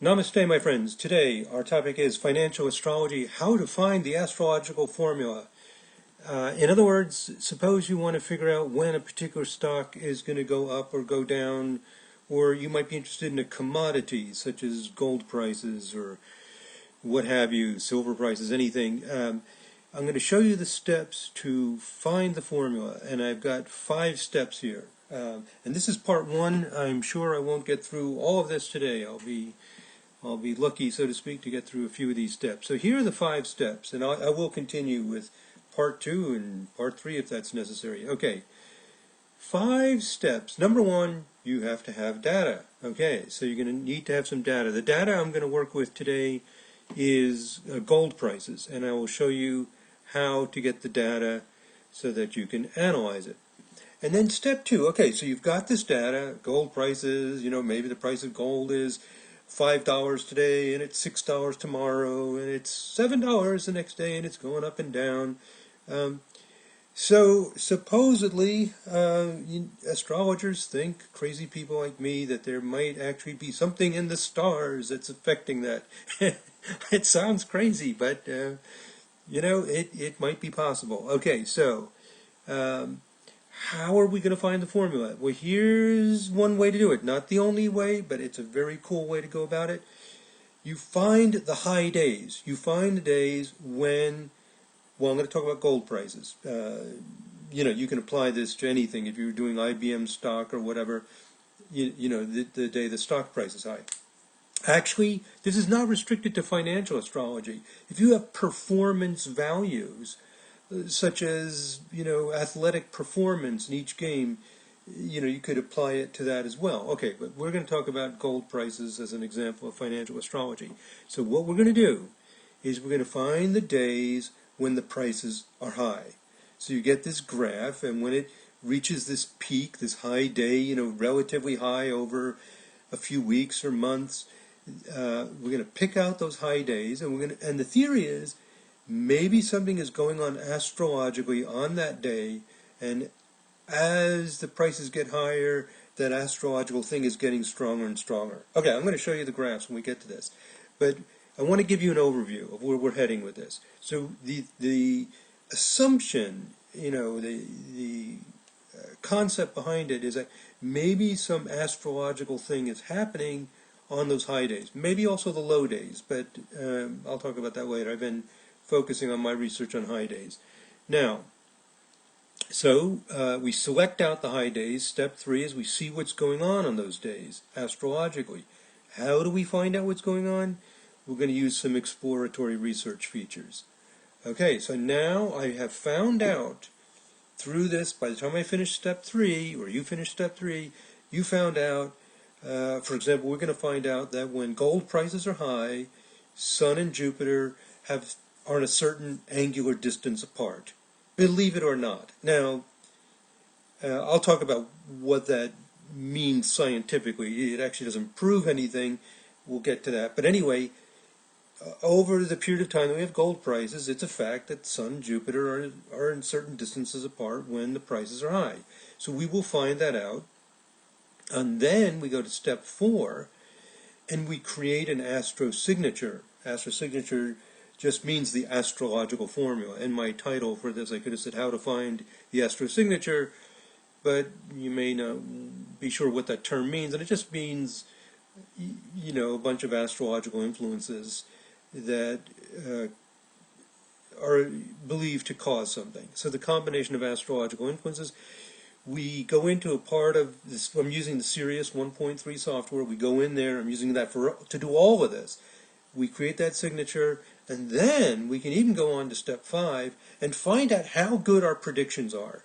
Namaste, my friends. Today, our topic is financial astrology, how to find the astrological formula. In other words, suppose you want to figure out when a particular stock is going to go up or go down, or you might be interested in a commodity, such as gold prices or what have you, silver prices, anything. I'm going to show you the steps to find the formula, and I've got 5 steps here. And this is part 1. I'm sure I won't get through all of this today. I'll be lucky, so to speak, to get through a few of these steps. So here are the 5 steps, and I will continue with part 2 and part 3 if that's necessary. Okay, 5 steps. Number 1, you have to have data. Okay, so you're going to need to have some data. The data I'm going to work with today is gold prices, and I will show you how to get the data so that you can analyze it. And then step 2, okay, so you've got this data, gold prices, maybe the price of gold is $5 today, and it's $6 tomorrow, and it's $7 the next day, and it's going up and down. So supposedly, astrologers think, crazy people like me, that there might actually be something in the stars that's affecting that. It sounds crazy, but it might be possible. Okay, so how are we going to find the formula? Well, here's one way to do it. Not the only way, but it's a very cool way to go about it. You find the high days. You find the days when, well, I'm going to talk about gold prices. You can apply this to anything. If you're doing IBM stock or whatever, the day the stock price is high. Actually, this is not restricted to financial astrology. If you have performance values, such as, athletic performance in each game, you could apply it to that as well. Okay, but we're going to talk about gold prices as an example of financial astrology. So what we're going to do is we're going to find the days when the prices are high. So you get this graph, and when it reaches this peak, this high day, relatively high over a few weeks or months, we're going to pick out those high days, and the theory is maybe something is going on astrologically on that day, and as the prices get higher, that astrological thing is getting stronger and stronger. Okay, I'm going to show you the graphs when we get to this, but I want to give you an overview of where we're heading with this. So the assumption, the concept behind it is that maybe some astrological thing is happening on those high days, maybe also the low days, but I'll talk about that later. I've been focusing on my research on high days. Now, so we select out the high days. Step 3 is we see what's going on those days, astrologically. How do we find out what's going on? We're going to use some exploratory research features. Okay, so now I have found out through this, by the time I finish step 3, or you finish step 3, you found out, for example, we're going to find out that when gold prices are high, Sun and Jupiter are in a certain angular distance apart. Believe it or not. Now, I'll talk about what that means scientifically. It actually doesn't prove anything. We'll get to that. But anyway, over the period of time that we have gold prices, it's a fact that Sun and Jupiter are in certain distances apart when the prices are high. So we will find that out. And then we go to step 4, and we create an astrosignature. Astrosignature just means the astrological formula. In my title for this, I could have said how to find the astrosignature, but you may not be sure what that term means, and it just means, a bunch of astrological influences that are believed to cause something. So the combination of astrological influences, we go into a part of this. I'm using the Sirius 1.3 software. We go in there. I'm using that to do all of this. We create that signature, and then we can even go on to step 5 and find out how good our predictions are.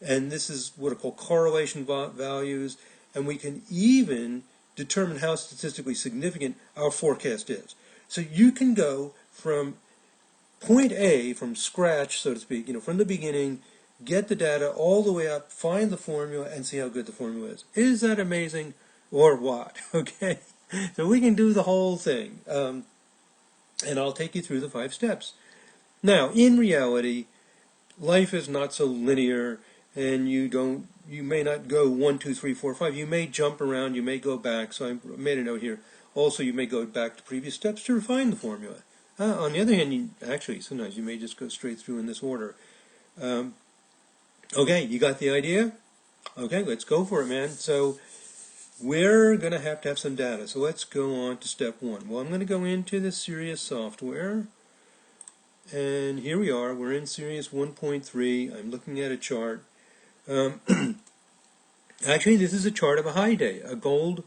And this is what are called correlation values, and we can even determine how statistically significant our forecast is. So you can go from point A, from scratch, so to speak, from the beginning, get the data all the way up, find the formula, and see how good the formula is. Is that amazing or what? Okay? So we can do the whole thing. And I'll take you through the 5 steps. Now, in reality, life is not so linear. and you may not go 1, 2, 3, 4, 5. You may jump around, you may go back. So I made a note here. Also, you may go back to previous steps to refine the formula. On the other hand, actually, sometimes you may just go straight through in this order. Okay, you got the idea? Okay, let's go for it, man. So we're going to have some data. So let's go on to step 1. Well, I'm going to go into the Sirius software. And here we are. We're in Sirius 1.3. I'm looking at a chart. Actually, this is a chart of a high day. Gold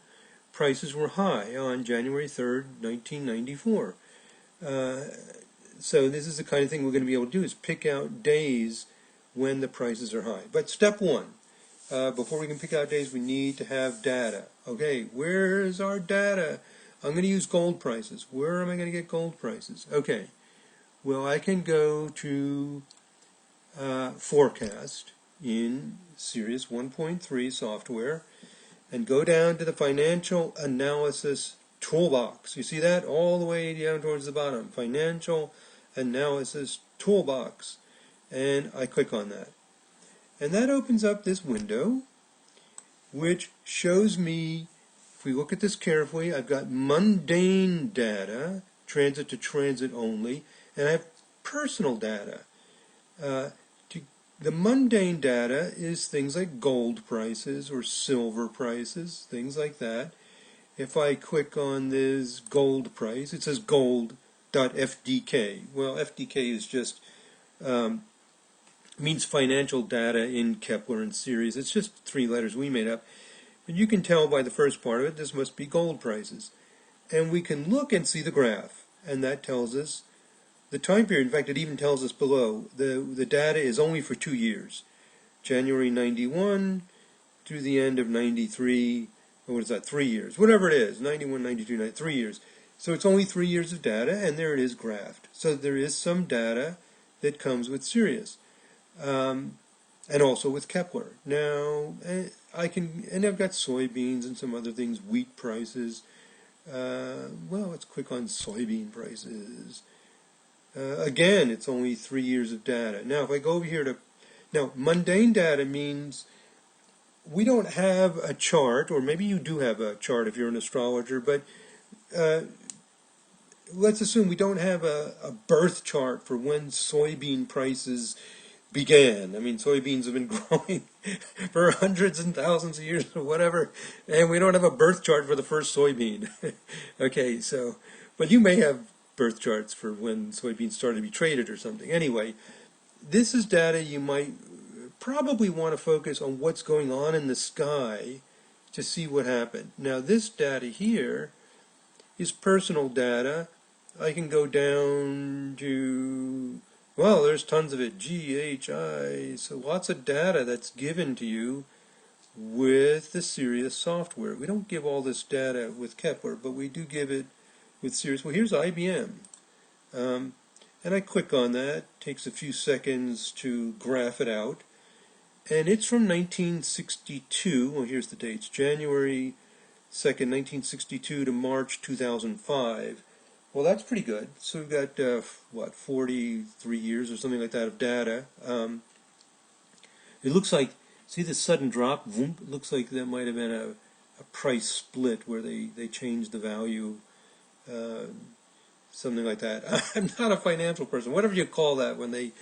prices were high on January 3rd, 1994. So this is the kind of thing we're going to be able to do, is pick out days when the prices are high. But step 1, before we can pick out days, we need to have data. Okay, where's our data? I'm going to use gold prices. Where am I going to get gold prices? Okay, well, I can go to forecast in Sirius 1.3 software and go down to the financial analysis toolbox. You see that? All the way down towards the bottom. Financial analysis toolbox. And I click on that. And that opens up this window, which shows me, if we look at this carefully, I've got mundane data, transit to transit only, and I have personal data. The mundane data is things like gold prices or silver prices, things like that. If I click on this gold price, it says gold.fdk. Well, FDK is just means financial data in Kepler and Sirius. It's just 3 letters we made up. But you can tell by the first part of it, this must be gold prices. And we can look and see the graph, and that tells us the time period. In fact, it even tells us below, the data is only for 2 years. January 91 through the end of 93, or what is that, 3 years, whatever it is, 91, 92, 93, 3 years. So it's only 3 years of data, and there it is graphed. So there is some data that comes with Sirius, and also with Kepler. Now, and I've got soybeans and some other things, wheat prices. Well, let's click on soybean prices. Again, it's only 3 years of data. Now, if I go over here to, now, mundane data means we don't have a chart, or maybe you do have a chart if you're an astrologer, but let's assume we don't have a birth chart for when soybean prices began. I mean, soybeans have been growing for hundreds and thousands of years or whatever, and we don't have a birth chart for the first soybean. Okay, so, but you may have birth charts for when soybeans started to be traded or something. Anyway, this is data you might probably want to focus on what's going on in the sky to see what happened. Now, this data here is personal data. I can go down to, well, there's tons of it, GHI, so lots of data that's given to you with the Sirius software. We don't give all this data with Kepler, but we do give it with Sirius. Well, here's IBM, and I click on that. It takes a few seconds to graph it out, and it's from 1962. Well, here's the dates: January 2nd, 1962 to March 2005. Well, that's pretty good. So we've got, 43 years or something like that of data. It looks like, see this sudden drop? Vroom, it looks like that might have been a price split where they changed the value, something like that. I'm not a financial person. Whatever you call that when they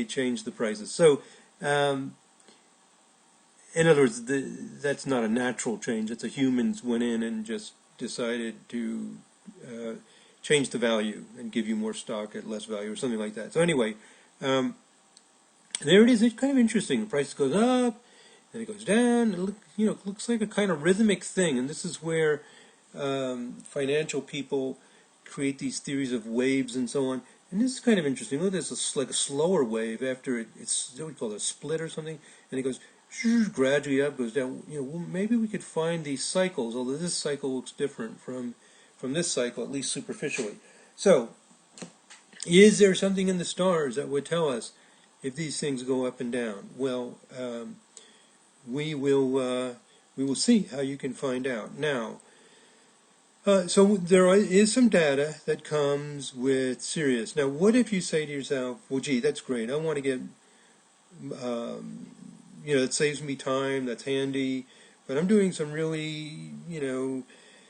change the prices. So, in other words, that's not a natural change. It's a humans went in and just decided to change the value and give you more stock at less value or something like that. So anyway, there it is. It's kind of interesting. The price goes up, and it goes down. It looks like a kind of rhythmic thing. And this is where financial people create these theories of waves and so on. And this is kind of interesting. Look, this is like a slower wave after it's what we call a split or something, and it goes gradually up, goes down. Well, maybe we could find these cycles, although this cycle looks different from this cycle, at least superficially. So, is there something in the stars that would tell us if these things go up and down? Well, we will see how you can find out. Now, so there is some data that comes with Sirius. Now, what if you say to yourself, well, gee, that's great. I want to get it saves me time, that's handy. But I'm doing some really,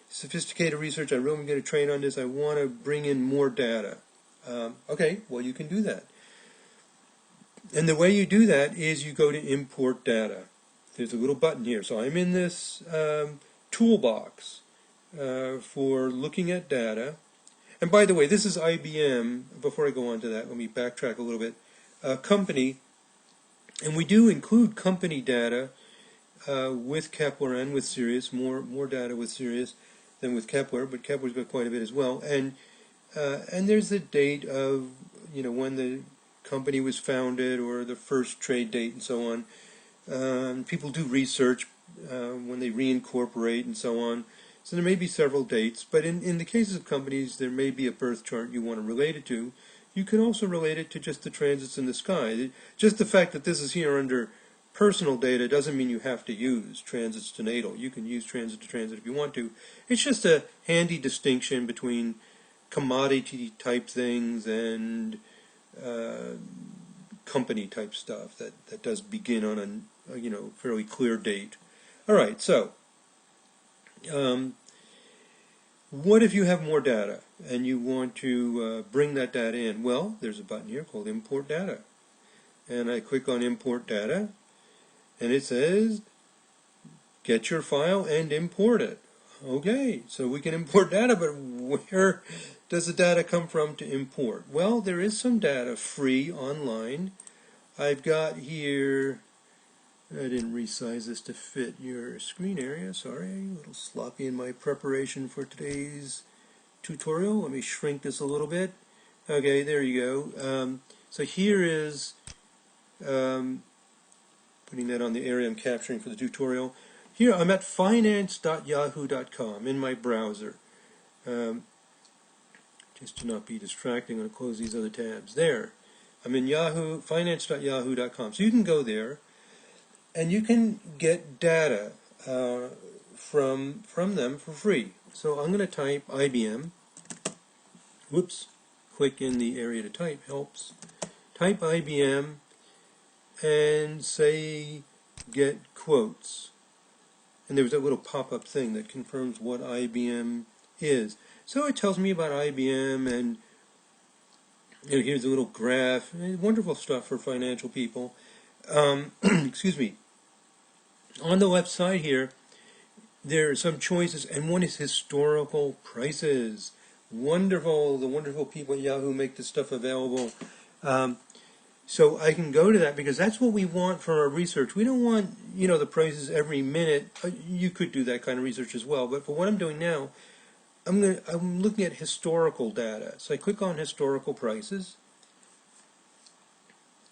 sophisticated research. I really am going to train on this. I want to bring in more data. Okay, well, you can do that. And the way you do that is you go to import data. There's a little button here. So I'm in this toolbox for looking at data. And by the way, this is IBM. Before I go on to that, let me backtrack a little bit. Company, and we do include company data with Kepler and with Sirius, more data with Sirius than with Kepler, but Kepler's got quite a bit as well. And there's the date of when the company was founded or the first trade date and so on. People do research when they reincorporate and so on. So there may be several dates, but in the cases of companies, there may be a birth chart you want to relate it to. You can also relate it to just the transits in the sky. Just the fact that this is here under personal data doesn't mean you have to use transits to natal. You can use transit to transit if you want to. It's just a handy distinction between commodity type things and company type stuff that does begin on a fairly clear date. All right, so what if you have more data and you want to bring that data in? Well, there's a button here called Import Data. And I click on Import Data, and it says, get your file and import it. Okay, so we can import data, but where does the data come from to import? Well, there is some data free online. I've got here, I didn't resize this to fit your screen area, sorry, a little sloppy in my preparation for today's tutorial. Let me shrink this a little bit. Okay, there you go. So here is, putting that on the area I'm capturing for the tutorial. Here I'm at finance.yahoo.com in my browser. Just to not be distracting, I'm going to close these other tabs. There. I'm in Yahoo, finance.yahoo.com. So you can go there and you can get data from them for free. So I'm going to type IBM. Whoops. Click in the area to type helps. Type IBM and say get quotes. And there's that little pop-up thing that confirms what IBM is. So it tells me about IBM, and here's a little graph. Wonderful stuff for financial people. Excuse me. On the left side here, there are some choices, and one is historical prices. Wonderful. The wonderful people at Yahoo make this stuff available. So I can go to that because that's what we want for our research. We don't want, the prices every minute. You could do that kind of research as well. But for what I'm doing now, I'm looking at historical data. So I click on historical prices,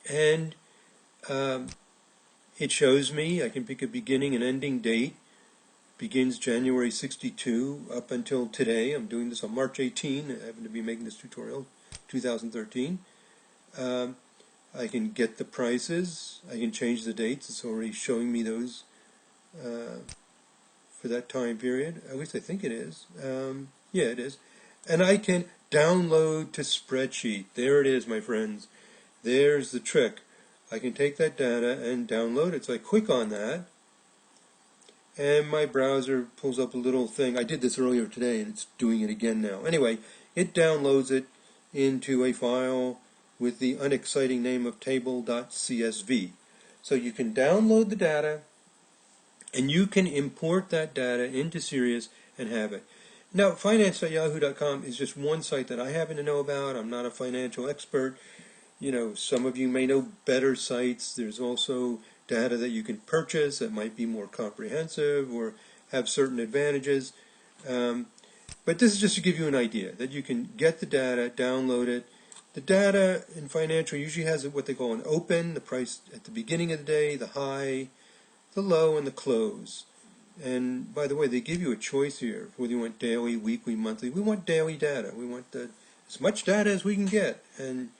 and it shows me. I can pick a beginning and ending date. Begins January 62 up until today. I'm doing this on March 18. I happen to be making this tutorial, 2013. I can get the prices. I can change the dates. It's already showing me those for that time period. At least I think it is. Yeah, it is. And I can download to spreadsheet. There it is, my friends. There's the trick. I can take that data and download it. So I click on that, and my browser pulls up a little thing. I did this earlier today, and it's doing it again now. Anyway, it downloads it into a file with the unexciting name of table.csv. So you can download the data, and you can import that data into Sirius and have it. Now, finance.yahoo.com is just one site that I happen to know about. I'm not a financial expert. Some of you may know better sites. There's also data that you can purchase that might be more comprehensive or have certain advantages. But this is just to give you an idea that you can get the data, download it. The data in financial usually has what they call an open, the price at the beginning of the day, the high, the low, and the close. And by the way, they give you a choice here, whether you want daily, weekly, monthly. We want daily data. We want as much data as we can get. And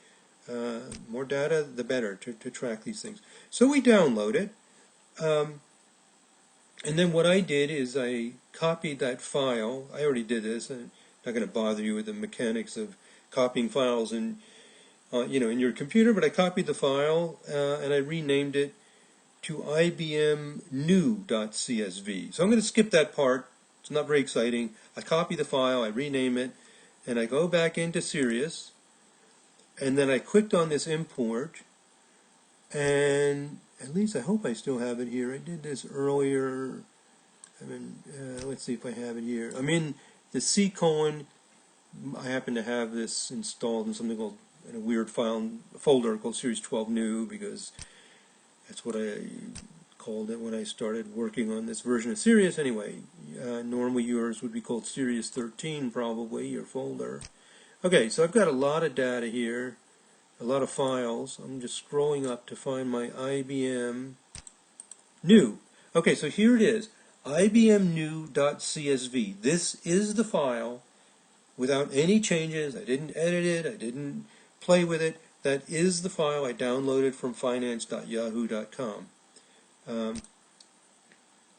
more data, the better to track these things. So we download it. And then what I did is I copied that file. I already did this. I'm not going to bother you with the mechanics of copying files in your computer, but I copied the file and I renamed it to ibmnew.csv. So I'm going to skip that part. It's not very exciting. I copy the file, I rename it, and I go back into Sirius, and then I clicked on this import, and at least I hope I still have it here. I did this earlier. Let's see if I have it here. I'm in the C colon. I happen to have this installed in something called, in a weird folder called Series 12 New, because that's what I called it when I started working on this version of Sirius. Anyway, normally yours would be called Sirius 13, probably, your folder. Okay, so I've got a lot of data here, a lot of files. I'm just scrolling up to find my IBM New. Okay, so here it is, ibmnew.csv. This is the file without any changes. I didn't edit it, I didn't play with it. That is the file I downloaded from finance.yahoo.com.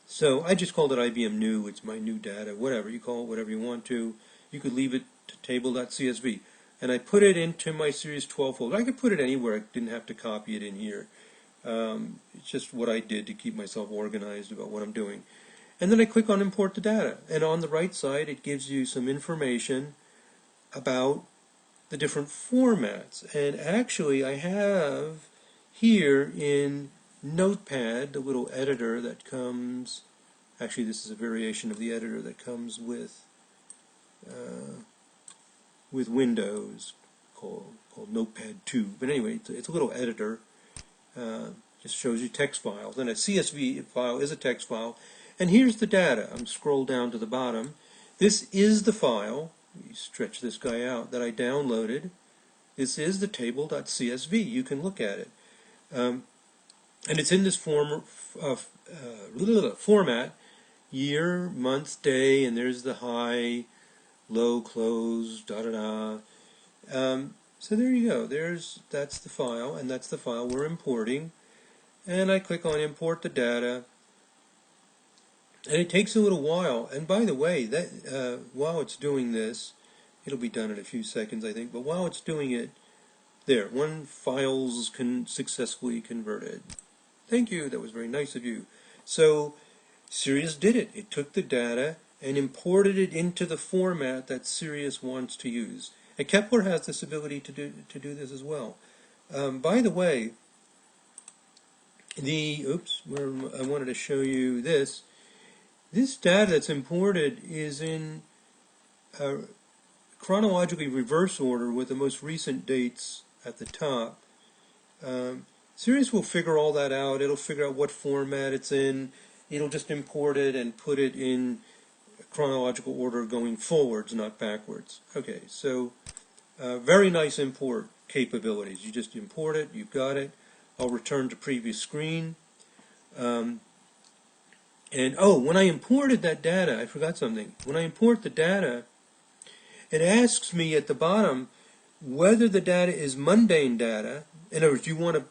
So I just called it IBM New. It's my new data, whatever. You call it whatever you want to. You could leave it to table.csv. And I put it into my Series 12 folder. I could put it anywhere. I didn't have to copy it in here. It's just what I did to keep myself organized about what I'm doing. And then I click on Import the Data. And on the right side, it gives you some information about the different formats. And actually, I have here in Notepad, the little editor that comes, actually this is a variation of the editor that comes with Windows called Notepad 2. But anyway, it's a little editor, just shows you text files. And a CSV file is a text file. And here's the data. I'm scrolled down to the bottom. This is the file, you stretch this guy out, that I downloaded. This is the table.csv. You can look at it. And it's in this format, year, month, day, and there's the high, low, close, da-da-da. So there you go. That's the file, and that's the file we're importing. And I click on Import the Data, and it takes a little while. And by the way, that while it's doing this, it'll be done in a few seconds, I think, but while it's doing it, there, one file's successfully converted. Thank you, that was very nice of you. So Sirius did it. It took the data and imported it into the format that Sirius wants to use. And Kepler has this ability to do this as well. By the way, I wanted to show you this. This data that's imported is in chronologically reverse order with the most recent dates at the top. Sirius will figure all that out. It'll figure out what format it's in. It'll just import it and put it in chronological order going forwards, not backwards. Okay, so very nice import capabilities. You just import it, you've got it. I'll return to previous screen. And when I imported that data, I forgot something. When I import the data, it asks me at the bottom whether the data is mundane data. In other words, you want to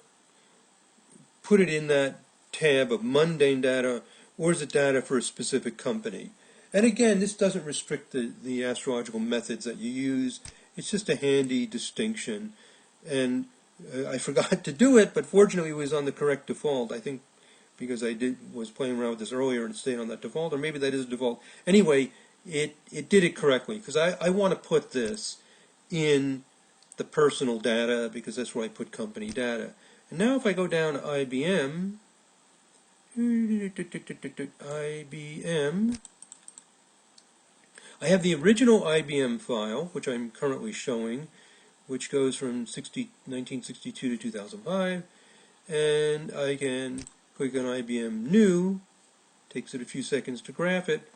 put it in that tab of mundane data, or is it data for a specific company? And again, this doesn't restrict the astrological methods that you use. It's just a handy distinction. And I forgot to do it, but fortunately it was on the correct default. I think because I was playing around with this earlier and stayed on that default, or maybe that is default. Anyway, it did it correctly, because I want to put this in the personal data, because that's where I put company data. And now if I go down to IBM, I have the original IBM file, which I'm currently showing, which goes from 1962 to 2005, and I can click on IBM New, takes it a few seconds to graph it,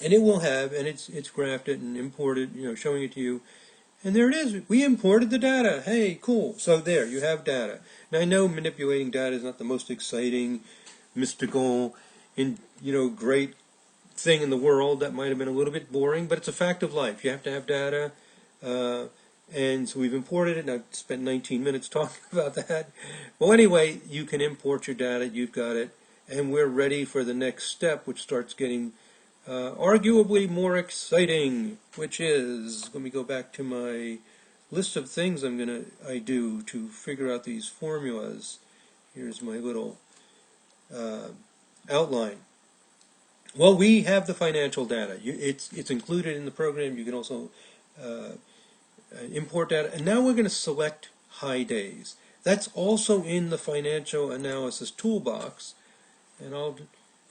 and it will have, and it's graphed it and imported, showing it to you. And there it is. We imported the data. Hey, cool. So there, you have data. Now I know manipulating data is not the most exciting, mystical, great thing in the world. That might have been a little bit boring, but it's a fact of life. You have to have data. And so we've imported it, and I've spent 19 minutes talking about that. Well, anyway, you can import your data. You've got it. And we're ready for the next step, which starts getting arguably more exciting, which is, let me go back to my list of things I do to figure out these formulas. Here's my little outline. Well, we have the financial data. It's included in the program. You can also import data. And now we're going to select high days. That's also in the financial analysis toolbox. And I'll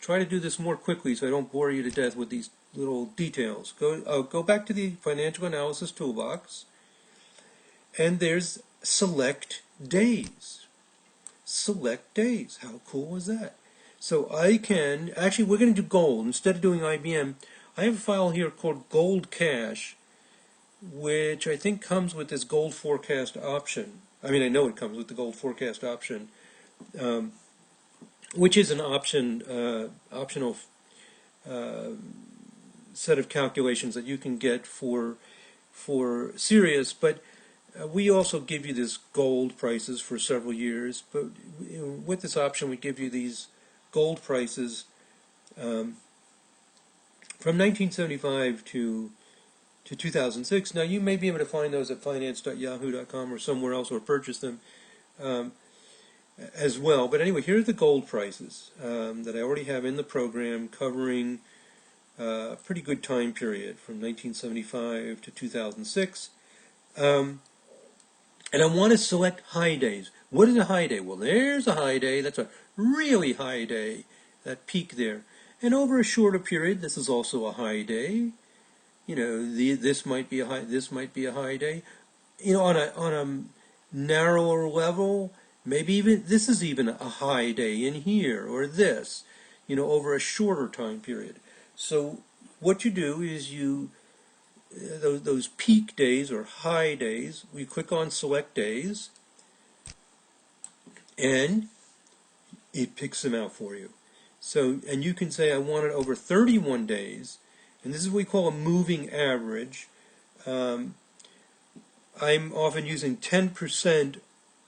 try to do this more quickly so I don't bore you to death with these little details. Go back to the financial analysis toolbox. And there's select days. Select days. How cool is that? So I can, actually we're going to do gold. Instead of doing IBM, I have a file here called Gold Cache, which I think comes with this gold forecast option. I mean, I know it comes with the gold forecast option, which is an optional set of calculations that you can get for Sirius, but we also give you this gold prices for several years. But with this option, we give you these gold prices from 1975 to 2006. Now, you may be able to find those at finance.yahoo.com or somewhere else, or purchase them as well. But anyway, here are the gold prices that I already have in the program, covering a pretty good time period from 1975 to 2006. And I want to select high days. What is a high day? Well, there's a high day. That's a really high day, that peak there. And over a shorter period, this is also a high day. You know, this might be a high. This might be a high day. You know, on a narrower level, maybe even this is even a high day in here, or this. You know, over a shorter time period. So what you do is those peak days or high days, we click on Select Days, and it picks them out for you. So, and you can say, I want it over 31 days, and this is what we call a moving average. I'm often using 10%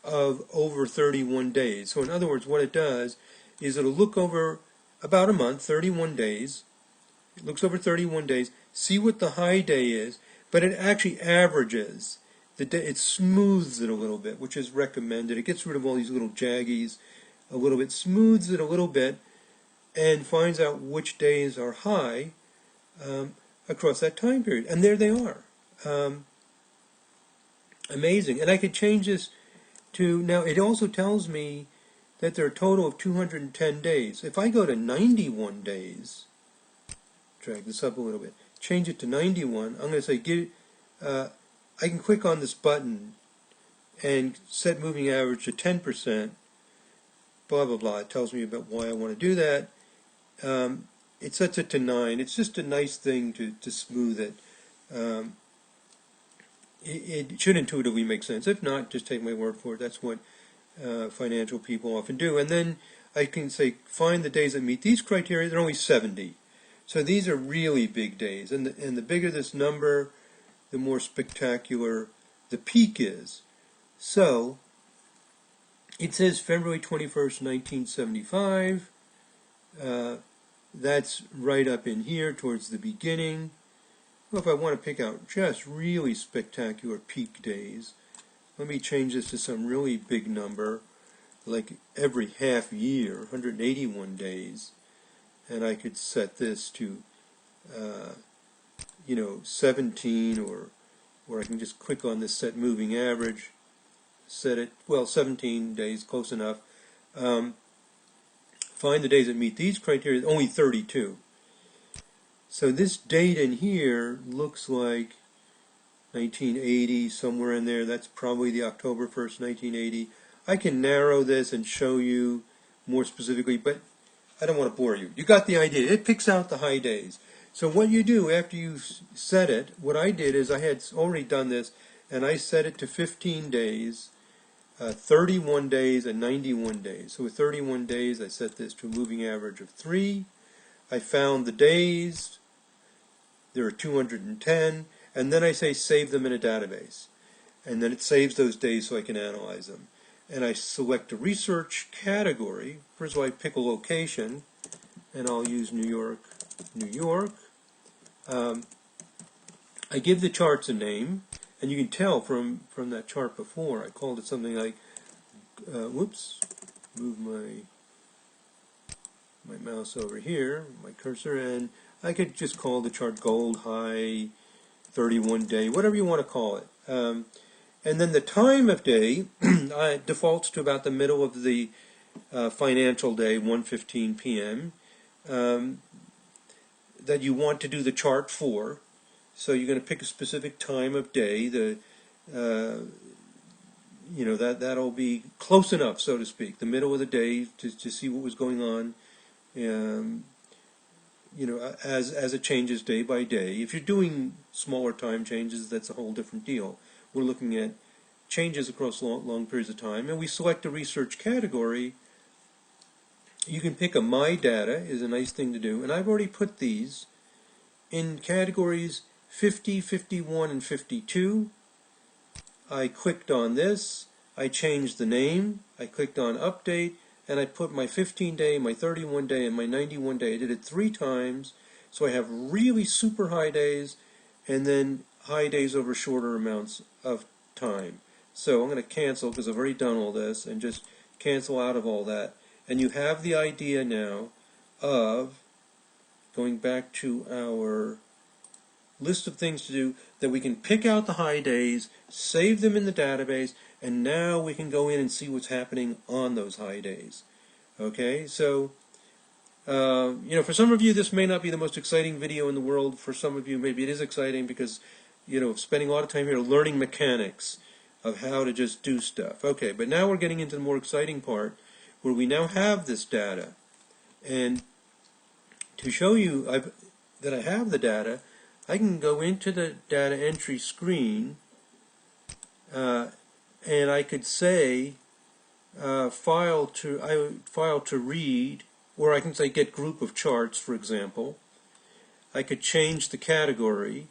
of over 31 days. So in other words, what it does is it'll look over about a month, 31 days. It looks over 31 days, see what the high day is, but it actually averages. It smooths it a little bit, which is recommended. It gets rid of all these little jaggies a little bit, smooths it a little bit, and finds out which days are high across that time period. And there they are. Amazing. And I could change this to, now it also tells me that there are a total of 210 days. If I go to 91 days, drag this up a little bit, change it to 91, I'm going to say, I can click on this button and set moving average to 10%, blah, blah, blah. It tells me about why I want to do that. It sets it to 9. It's just a nice thing to smooth it. It should intuitively make sense. If not, just take my word for it. That's what financial people often do. And then I can say, find the days that meet these criteria. There are only 70. So these are really big days. And the bigger this number, the more spectacular the peak is. So it says February 21st, 1975. That's right up in here towards the beginning. Well, if I want to pick out just really spectacular peak days, let me change this to some really big number, like every half year, 181 days. And I could set this to, 17, or I can just click on this set moving average, set it, 17 days, close enough. Find the days that meet these criteria, only 32. So this date in here looks like 1980, somewhere in there. That's probably the October 1st, 1980. I can narrow this and show you more specifically, but I don't want to bore you. You got the idea. It picks out the high days. So what you do after you set it, what I did is I had already done this, and I set it to 15 days, 31 days, and 91 days. So with 31 days, I set this to a moving average of 3. I found the days. There are 210. And then I say save them in a database. And then it saves those days so I can analyze them. And I select a research category. First of all, I pick a location, and I'll use New York, New York. I give the charts a name, and you can tell from that chart before, I called it something like, move my mouse over here, my cursor, and I could just call the chart gold, high, 31 day, whatever you want to call it. And then the time of day defaults to about the middle of the financial day, 1:15 p.m. That you want to do the chart for. So you're going to pick a specific time of day. That'll be close enough, so to speak, the middle of the day to see what was going on. As it changes day by day. If you're doing smaller time changes, that's a whole different deal. We're looking at changes across long periods of time, and we select a research category. You can pick a My Data, is a nice thing to do, and I've already put these in categories 50, 51, and 52. I clicked on this, I changed the name, I clicked on Update, and I put my 15-day, my 31-day, and my 91-day. I did it 3 times, so I have really super high days, and then high days over shorter amounts of time. So I'm going to cancel, because I've already done all this, and just cancel out of all that. And you have the idea now of going back to our list of things to do, that we can pick out the high days, save them in the database, and now we can go in and see what's happening on those high days. Okay, so for some of you this may not be the most exciting video in the world. For some of you maybe it is exciting because spending a lot of time here learning mechanics of how to just do stuff. Okay, but now we're getting into the more exciting part where we now have this data, and to show you that I have the data, I can go into the data entry screen, and I could say file to read, or I can say get group of charts, for example. I could change the category.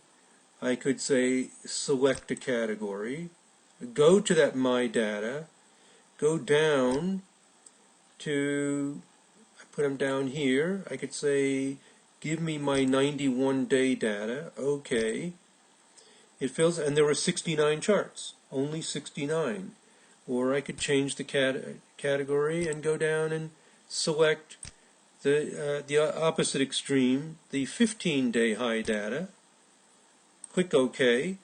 I could say select a category, go to that My Data, go down to, I put them down here, I could say give me my 91-day data. Okay. It fills, and there were 69 charts, only 69. Or I could change the category and go down and select the opposite extreme, the 15-day high data. Click OK,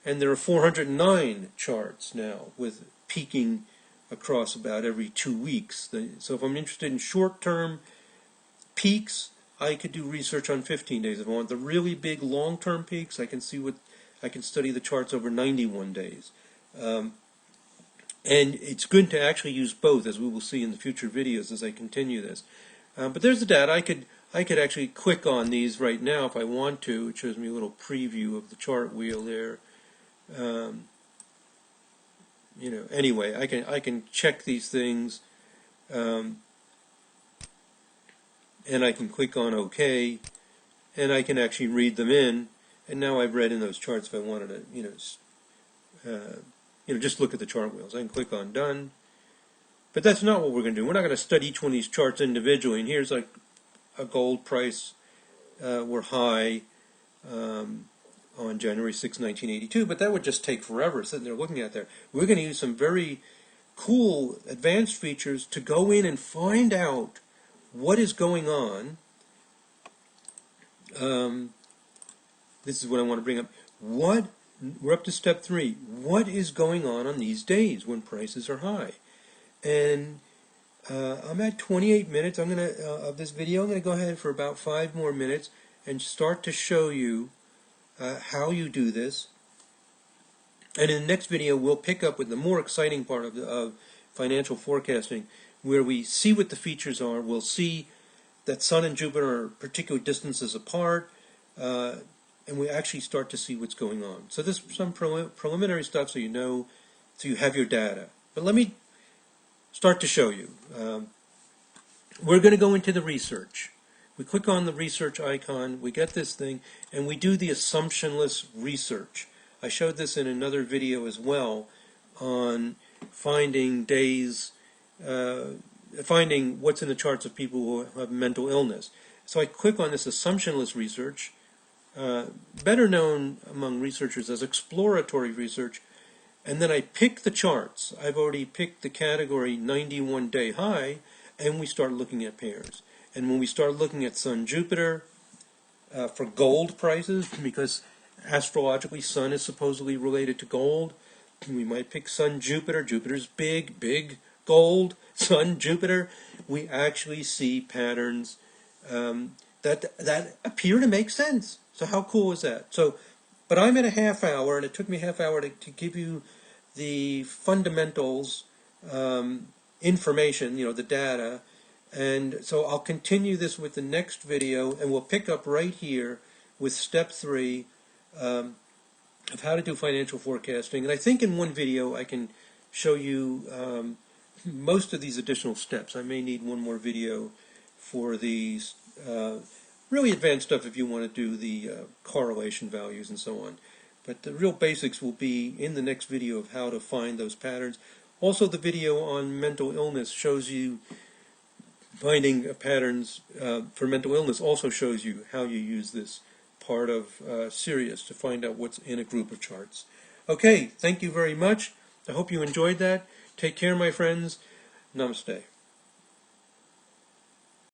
and there are 409 charts now with peaking across about every 2 weeks. So if I'm interested in short-term peaks, I could do research on 15 days. If I want the really big long-term peaks, I can study the charts over 91 days. And it's good to actually use both, as we will see in the future videos as I continue this. But there's the data. I could actually click on these right now if I want to. It shows me a little preview of the chart wheel there. Anyway, I can check these things, and I can click on OK, and I can actually read them in. And now I've read in those charts if I wanted to, just look at the chart wheels. I can click on Done. But that's not what we're going to do. We're not going to study each one of these charts individually. And here's like a gold price. We're high on January 6, 1982. But that would just take forever sitting there looking at that. We're going to use some very cool advanced features to go in and find out what is going on. This is what I want to bring up. We're up to step 3. What is going on these days when prices are high? And I'm at 28 minutes. Of this video. I'm going to go ahead for about 5 more minutes and start to show you how you do this. And in the next video, we'll pick up with the more exciting part of financial forecasting, where we see what the features are. We'll see that Sun and Jupiter are particular distances apart, and we actually start to see what's going on. So this is some preliminary stuff, so you have your data. But let me start to show you. We're going to go into the research. We click on the research icon, we get this thing, and we do the assumptionless research. I showed this in another video as well on finding days, finding what's in the charts of people who have mental illness. So I click on this assumptionless research, better known among researchers as exploratory research. and then I pick the charts. I've already picked the category 91-day high, and we start looking at pairs. And when we start looking at Sun-Jupiter for gold prices, because astrologically Sun is supposedly related to gold, we might pick Sun-Jupiter. Jupiter's big, big gold. Sun-Jupiter. We actually see patterns that appear to make sense. So how cool is that? So, but I'm at a half hour, and it took me a half hour to give you the fundamentals information, the data. And so I'll continue this with the next video, and we'll pick up right here with step 3 of how to do financial forecasting. And I think in one video I can show you most of these additional steps. I may need one more video for these really advanced stuff if you want to do the correlation values and so on. But the real basics will be in the next video of how to find those patterns. Also, the video on mental illness shows you finding patterns for mental illness, also shows you how you use this part of Sirius to find out what's in a group of charts. Okay, thank you very much. I hope you enjoyed that. Take care, my friends. Namaste.